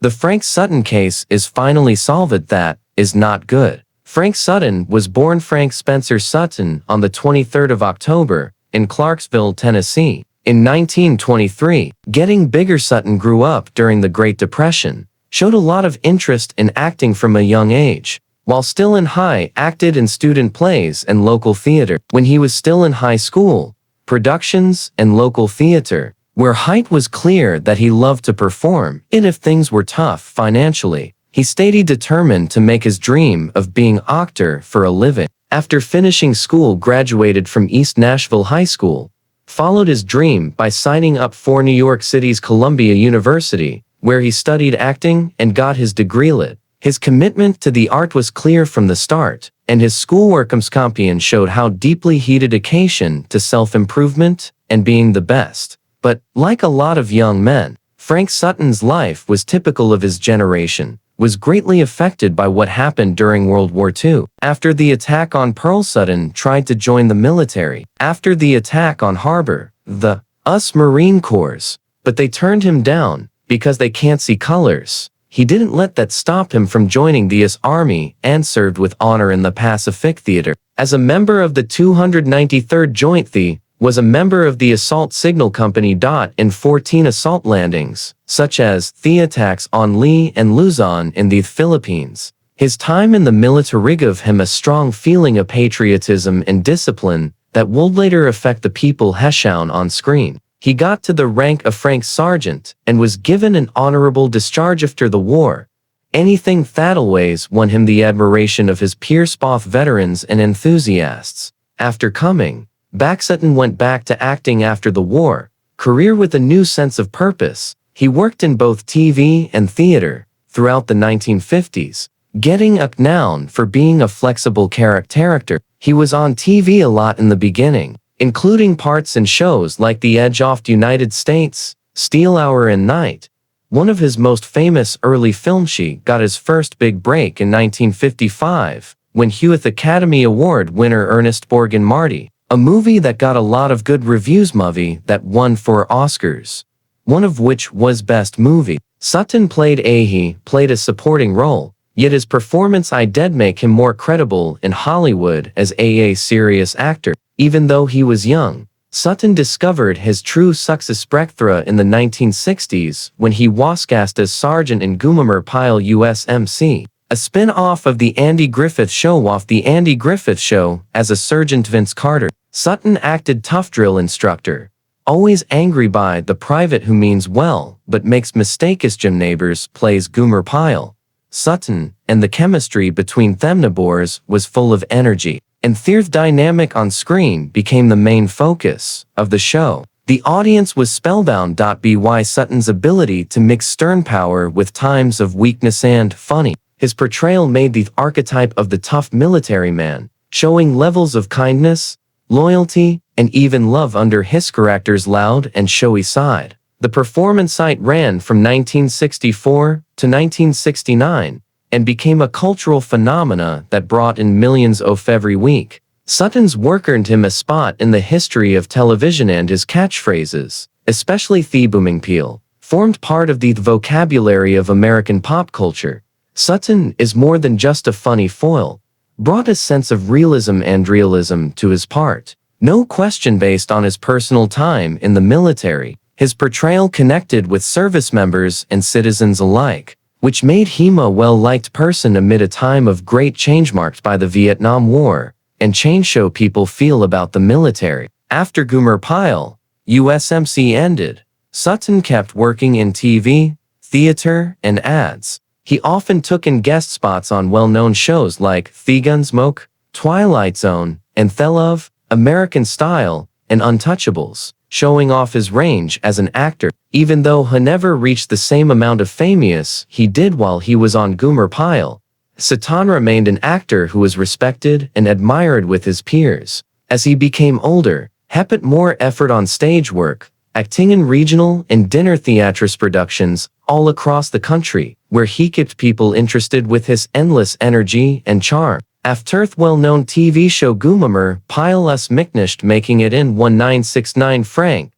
The Frank Sutton case is finally solved. That is not good. Frank Sutton was born Frank Spencer Sutton on the 23rd of October in Clarksville, Tennessee. In 1923, getting bigger, Sutton grew up during the Great Depression, showed a lot of interest in acting from a young age. While still in acted in student plays and local theater. When he was still in high school, productions and local theater, where height was clear that he loved to perform, and if things were tough financially, he stayed determined to make his dream of being actor for a living. After finishing school, graduated from East Nashville High School, followed his dream by signing up for New York City's Columbia University, where he studied acting and got his degree lit. His commitment to the art was clear from the start, and his schoolwork champion showed how deeply he dedication to self-improvement and being the best. But, like a lot of young men, Frank Sutton's life was typical of his generation, was greatly affected by what happened during World War II. After the attack on Pearl, Sutton tried to join the military. After the attack on Harbor, the US Marine Corps, but they turned him down because they can't see colors. He didn't let that stop him from joining the US Army and served with honor in the Pacific Theater. As a member of the 293rd Joint, he was a member of the Assault Signal Company. In 14 assault landings, such as the attacks on Lee and Luzon in the Philippines. His time in the military gave him a strong feeling of patriotism and discipline that would later affect the people he shown on screen. He got to the rank of Frank Sergeant and was given an honorable discharge after the war. Anything that always won him the admiration of his peers, both veterans and enthusiasts. After coming back, Sutton went back to acting after the war career with a new sense of purpose. He worked in both TV and theater throughout the 1950s, getting known for being a flexible character. He was on TV a lot in the beginning, including parts in shows like The Edge of the United States, Steel Hour and Night. One of his most famous early films, she got his first big break in 1955, when Hewitt Academy Award winner Ernest Borg and Marty, a movie that got a lot of good reviews, movie that won 4 Oscars, one of which was Best Movie. Sutton played a supporting role, yet his performance did make him more credible in Hollywood as a serious actor. Even though he was young, Sutton discovered his true success breakthrough in the 1960s when he was cast as Sergeant in Gomer Pyle USMC, a spin-off of The Andy Griffith Show. Off The Andy Griffith Show, as a Sergeant Vince Carter, Sutton acted tough drill instructor, always angry by the private who means well but makes mistakes. Jim Neighbors plays Gomer Pyle. Sutton, and the chemistry between them neighbors was full of energy, and their dynamic on screen became the main focus of the show. The audience was spellbound by Sutton's ability to mix stern power with times of weakness and funny. His portrayal made the archetype of the tough military man, showing levels of kindness, loyalty, and even love under his character's loud and showy side. The performance ran from 1964 to 1969, and became a cultural phenomena that brought in millions every week. Sutton's work earned him a spot in the history of television, and his catchphrases, especially the booming peal, formed part of the vocabulary of American pop culture. Sutton is more than just a funny foil, brought a sense of realism to his part. No question, based on his personal time in the military, his portrayal connected with service members and citizens alike, which made him a well-liked person amid a time of great change marked by the Vietnam War, and change show people feel about the military. After Gomer Pyle, USMC ended, Sutton kept working in TV, theater, and ads. He often took in guest spots on well-known shows like The Gunsmoke, Twilight Zone, and The Love, American Style, and Untouchables, showing off his range as an actor. Even though he never reached the same amount of fame as he did while he was on Gomer Pyle, Sutton remained an actor who was respected and admired with his peers. As he became older, he put more effort on stage work, acting in regional and dinner theatres productions all across the country, where he kept people interested with his endless energy and charm. After the well-known TV show Gomer Pyle's McNished making it in 1969, Frank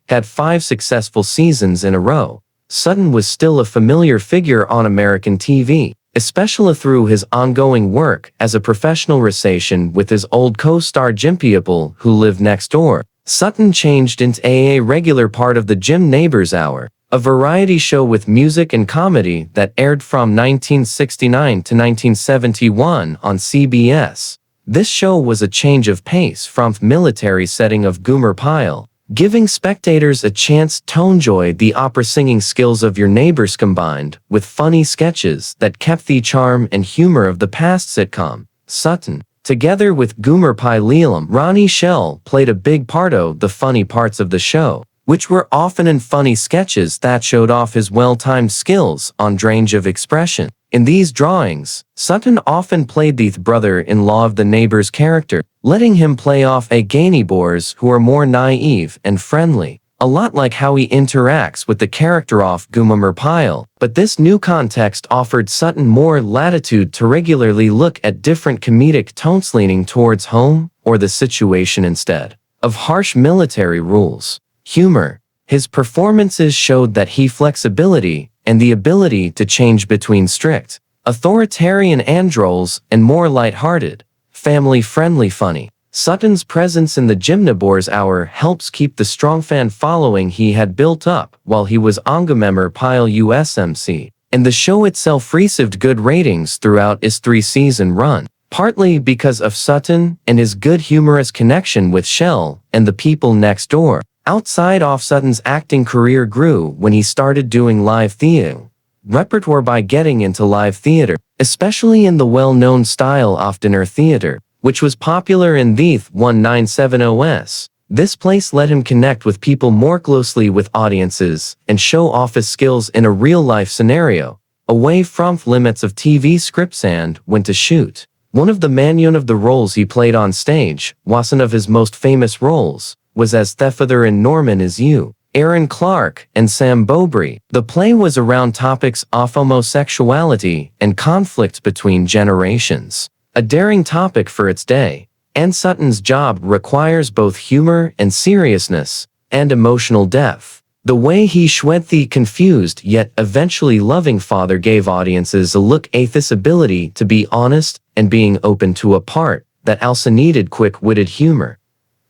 had 5 successful seasons in a row, Sutton was still a familiar figure on American TV, especially through his ongoing work as a professional relation with his old co-star Jim People, who lived next door. Sutton changed into a regular part of the Jim Neighbors Hour, a variety show with music and comedy that aired from 1969 to 1971 on CBS. This show was a change of pace from the military setting of Gomer Pyle, giving spectators a chance to enjoy the opera-singing skills of your neighbors combined with funny sketches that kept the charm and humor of the past sitcom. Sutton, together with Gomer Pyle, Ronnie Shell played a big part of the funny parts of the show, which were often in funny sketches that showed off his well-timed skills on range of expression. In these drawings, Sutton often played the brother-in-law of the neighbor's character, letting him play off a neighbors who are more naive and friendly, a lot like how he interacts with the character of Gomer Pyle. But this new context offered Sutton more latitude to regularly look at different comedic tones, leaning towards home or the situation instead of harsh military rules. Humor. His performances showed that he flexibility and the ability to change between strict, authoritarian roles and more light-hearted, family-friendly funny. Sutton's presence in the Jim Neighbors Hour helps keep the strong fan following he had built up while he was on Gomer Pyle USMC, and the show itself received good ratings throughout its 3-season run, partly because of Sutton and his good humorous connection with Shell and the people next door. Outside of Sutton's acting career grew when he started doing live theater repertoire by getting into live theater, especially in the well-known style of dinner theater, which was popular in the 1970s. This place let him connect with people more closely with audiences and show off his skills in a real-life scenario, away from limits of TV scripts and when to shoot. One of the many of the roles he played on stage, one of his most famous roles, was as Stepfather in Norman Is You, Aaron Clark, and Sam Bowbury. The play was around topics of homosexuality and conflict between generations, a daring topic for its day, and Sutton's job requires both humor and seriousness, and emotional depth. The way he showed the confused yet eventually loving father gave audiences a look at this ability to be honest and being open to a part that also needed quick-witted humor.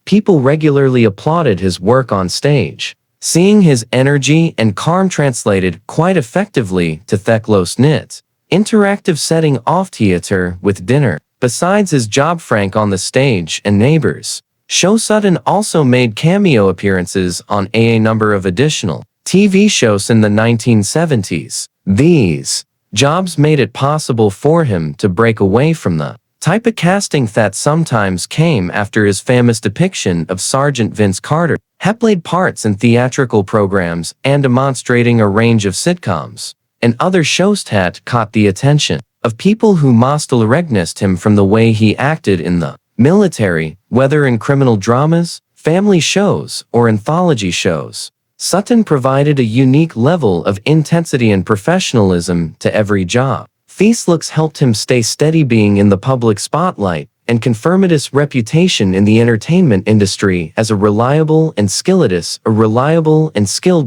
People regularly applauded his work on stage, seeing his energy and calm translated quite effectively to the close-knit, interactive setting of theater with dinner. Besides his job Frank on the stage and Neighbors, Sutton also made cameo appearances on a number of additional TV shows in the 1970s. These jobs made it possible for him to break away from the type of casting that sometimes came after his famous depiction of Sergeant Vince Carter. He played parts in theatrical programs and demonstrating a range of sitcoms and other shows that caught the attention of people who must recognized him from the way he acted in the military, whether in criminal dramas, family shows, or anthology shows. Sutton provided a unique level of intensity and professionalism to every job. These looks helped him stay steady being in the public spotlight and confirmed his reputation in the entertainment industry as a reliable and skilled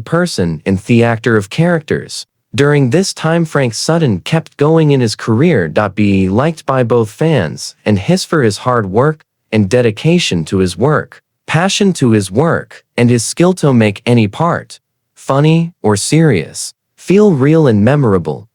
person in the actor of characters. During this time Frank Sutton kept going in his career, being liked by both fans and his for his hard work and dedication to his work, passion to his work, and his skill to make any part, funny or serious, feel real and memorable.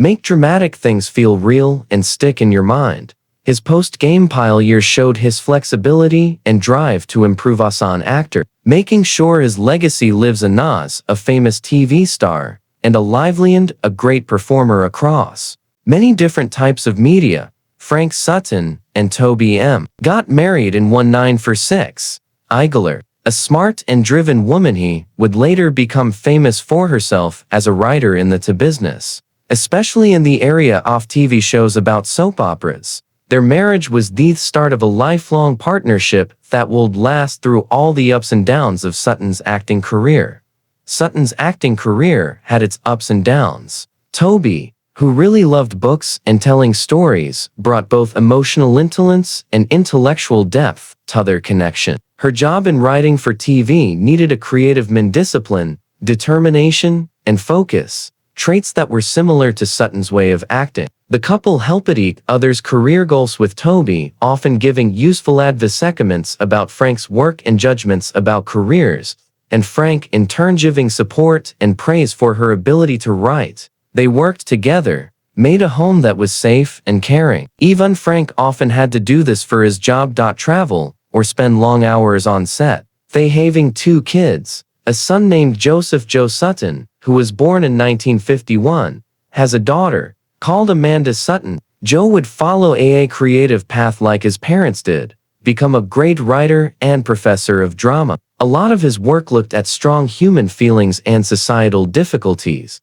Make dramatic things feel real and stick in your mind. His post-game Pyle years showed his flexibility and drive to improve as an actor, making sure his legacy lives as a famous TV star and a lively and a great performer across many different types of media. Frank Sutton and Toby M. got married in 1946. Eigler, a smart and driven woman, he would later become famous for herself as a writer in the business, especially in the area of TV shows about soap operas. Their marriage was the start of a lifelong partnership that would last through all the ups and downs of Sutton's acting career. Sutton's acting career had its ups and downs. Toby, who really loved books and telling stories, brought both emotional intelligence and intellectual depth to their connection. Her job in writing for TV needed a creative discipline, determination, and focus, traits that were similar to Sutton's way of acting. The couple helped each other's career goals, with Toby often giving useful advice about Frank's work and judgments about careers, and Frank in turn giving support and praise for her ability to write. They worked together, made a home that was safe and caring. Even Frank often had to do this for his job. Travel or spend long hours on set. They having 2 kids, a son named Joseph Joe Sutton, who was born in 1951, has a daughter called Amanda Sutton. Joe would follow a creative path like his parents did, become a great writer and professor of drama. A lot of his work looked at strong human feelings and societal difficulties,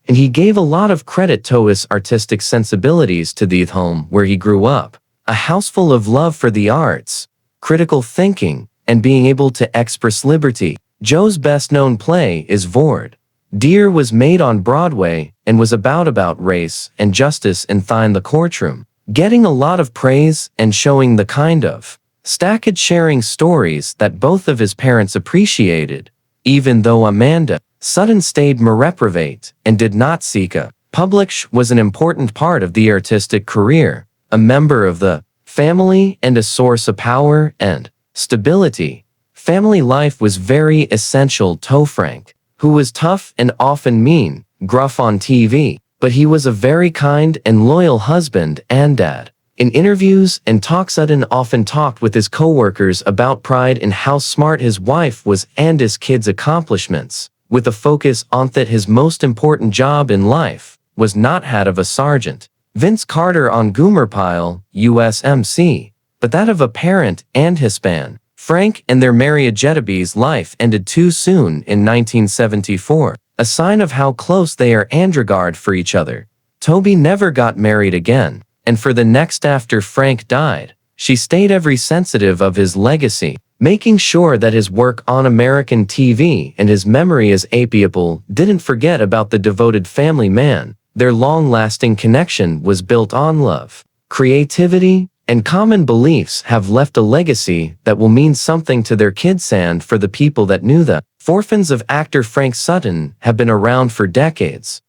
and he gave a lot of credit to his artistic sensibilities to the home where he grew up, a house full of love for the arts, critical thinking, and being able to express liberty. Joe's best-known play is Vord. Dear was made on Broadway and was about race and justice in the courtroom, getting a lot of praise and showing the kind of stacked sharing stories that both of his parents appreciated, even though Amanda Sutton stayed reprobate and did not seek a publish was an important part of the artistic career, a member of the family and a source of power and stability. Family life was very essential to Frank, who was tough and often mean, gruff on TV, but he was a very kind and loyal husband and dad. In interviews and talks, Sutton often talked with his co-workers about pride in how smart his wife was and his kids' accomplishments, with a focus on that his most important job in life was not that of a sergeant, Vince Carter on Gomer Pyle, USMC, but that of a parent and Hispan. Frank and their marriage's life ended too soon in 1974, a sign of how close they are and regard for each other. Toby never got married again, and for the next after Frank died, she stayed very sensitive of his legacy, making sure that his work on American TV and his memory as a people didn't forget about the devoted family man. Their long-lasting connection was built on love, creativity, and common beliefs have left a legacy that will mean something to their kids and for the people that knew them. Orphans of actor Frank Sutton have been around for decades,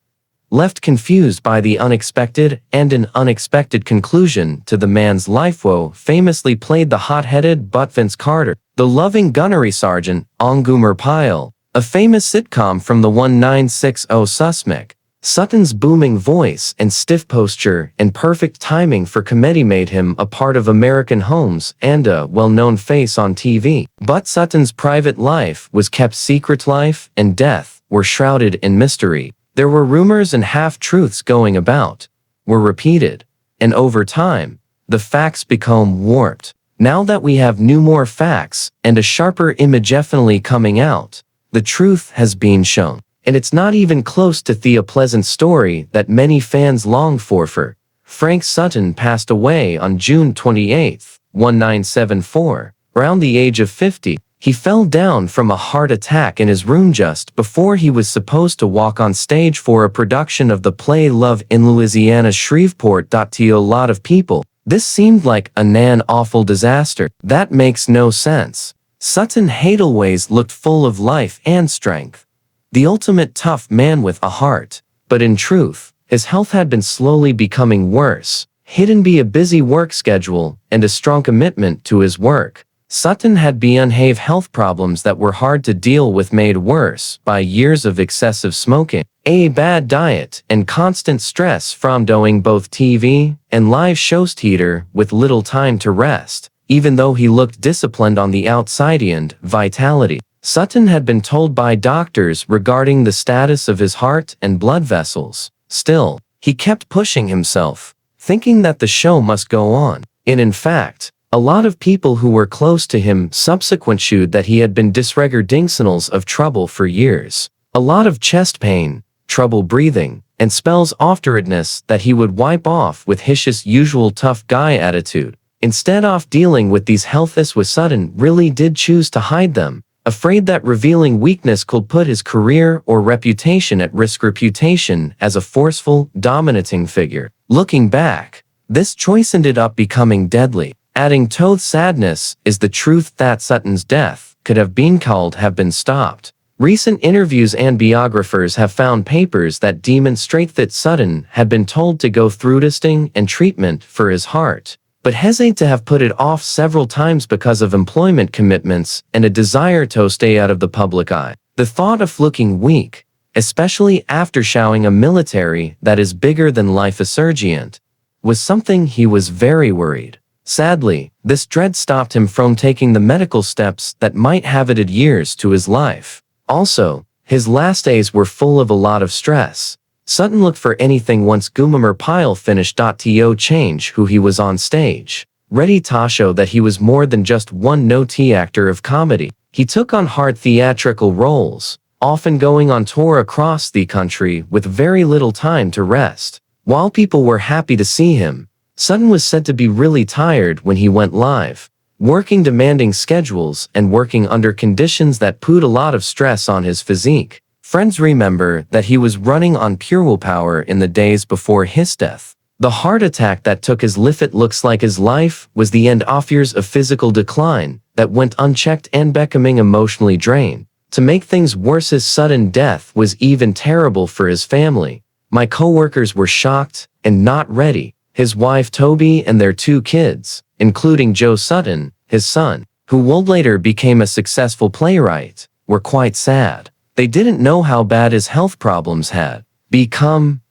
left confused by the unexpected and an unexpected conclusion to the man's life. Woe famously played the hot-headed but Vince Carter, the loving gunnery sergeant, on Gomer Pyle, a famous sitcom from the 1960 Suspect. Sutton's booming voice and stiff posture and perfect timing for comedy made him a part of American homes and a well-known face on TV. But Sutton's private life was kept secret. Life and death were shrouded in mystery. There were rumors and half-truths going about, were repeated, and over time, the facts become warped. Now that we have more facts and a sharper image definitely coming out, the truth has been shown. And it's not even close to the pleasant story that many fans long for. Frank Sutton passed away on June 28, 1974, around the age of 50. He fell down from a heart attack in his room just before he was supposed to walk on stage for a production of the play Love in Louisiana's Shreveport. To a lot of people, this seemed like an awful disaster. That makes no sense. Sutton had always looked full of life and strength, the ultimate tough man with a heart. But in truth, his health had been slowly becoming worse, hidden by a busy work schedule and a strong commitment to his work. Sutton had have health problems that were hard to deal with, made worse by years of excessive smoking, a bad diet, and constant stress from doing both TV and live shows theater with little time to rest. Even though he looked disciplined on the outside and vitality, Sutton had been told by doctors regarding the status of his heart and blood vessels. Still, he kept pushing himself, thinking that the show must go on. And in fact, a lot of people who were close to him subsequently showed that he had been disregarding signals of trouble for years. A lot of chest pain, trouble breathing, and spells of tiredness that he would wipe off with his usual tough guy attitude. Instead of dealing with these health issues, Sutton really did choose to hide them, afraid that revealing weakness could put his career or reputation at risk. Reputation as a forceful, dominating figure. Looking back, this choice ended up becoming deadly. Adding to sadness is the truth that Sutton's death could have been stopped. Recent interviews and biographers have found papers that demonstrate that Sutton had been told to go through testing and treatment for his heart, but hesitate to have put it off several times because of employment commitments and a desire to stay out of the public eye. The thought of looking weak, especially after showing a military that is bigger than life insurgent, was something he was very worried. Sadly, this dread stopped him from taking the medical steps that might have added years to his life. Also, his last days were full of a lot of stress. Sutton looked for anything once Gomer Pyle finished to change who he was on stage, ready to show that he was more than just one no-T actor of comedy. He took on hard theatrical roles, often going on tour across the country with very little time to rest. While people were happy to see him, Sutton was said to be really tired when he went live, working demanding schedules and working under conditions that put a lot of stress on his physique. Friends remember that he was running on pure willpower in the days before his death. The heart attack that took his life. It looks like his life was the end of years of physical decline that went unchecked and becoming emotionally drained. To make things worse, his sudden death was even terrible for his family. My coworkers were shocked and not ready. His wife Toby and their 2 kids, including Joe Sutton, his son, who would later became a successful playwright, were quite sad. They didn't know how bad his health problems had become.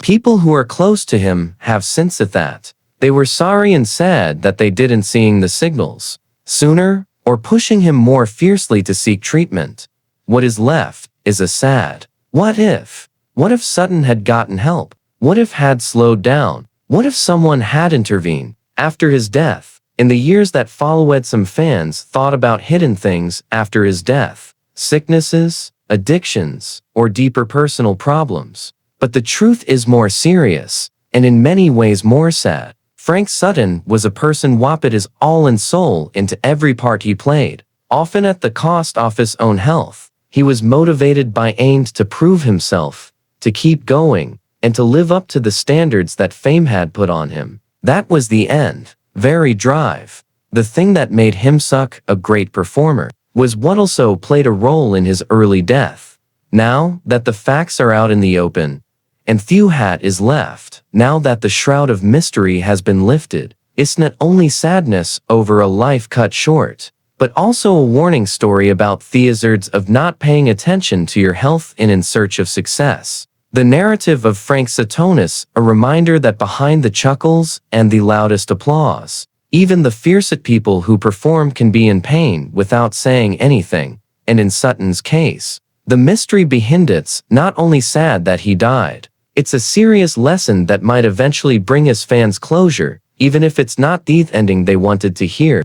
People who are close to him have since said that they were sorry and sad that they didn't seeing the signals sooner or pushing him more fiercely to seek treatment. What is left is a sad what if. What if Sutton had gotten help? What if had slowed down? What if someone had intervened? After his death, in the years that followed, some fans thought about hidden things after his death. Sicknesses, addictions, or deeper personal problems. But the truth is more serious, and in many ways more sad. Frank Sutton was a person who put his all and soul into every part he played, often at the cost of his own health. He was motivated by aims to prove himself, to keep going, and to live up to the standards that fame had put on him. That was the end. Very drive. The thing that made him such a great performer was what also played a role in his early death. Now that the facts are out in the open, and few hat is left, now that the shroud of mystery has been lifted, it's not only sadness over a life cut short, but also a warning story about the hazards of not paying attention to your health in search of success. The narrative of Frank Sutton is a reminder that behind the chuckles and the loudest applause, even the fiercest people who perform can be in pain without saying anything, and in Sutton's case, the mystery behind it's not only sad that he died, it's a serious lesson that might eventually bring his fans closure, even if it's not the ending they wanted to hear.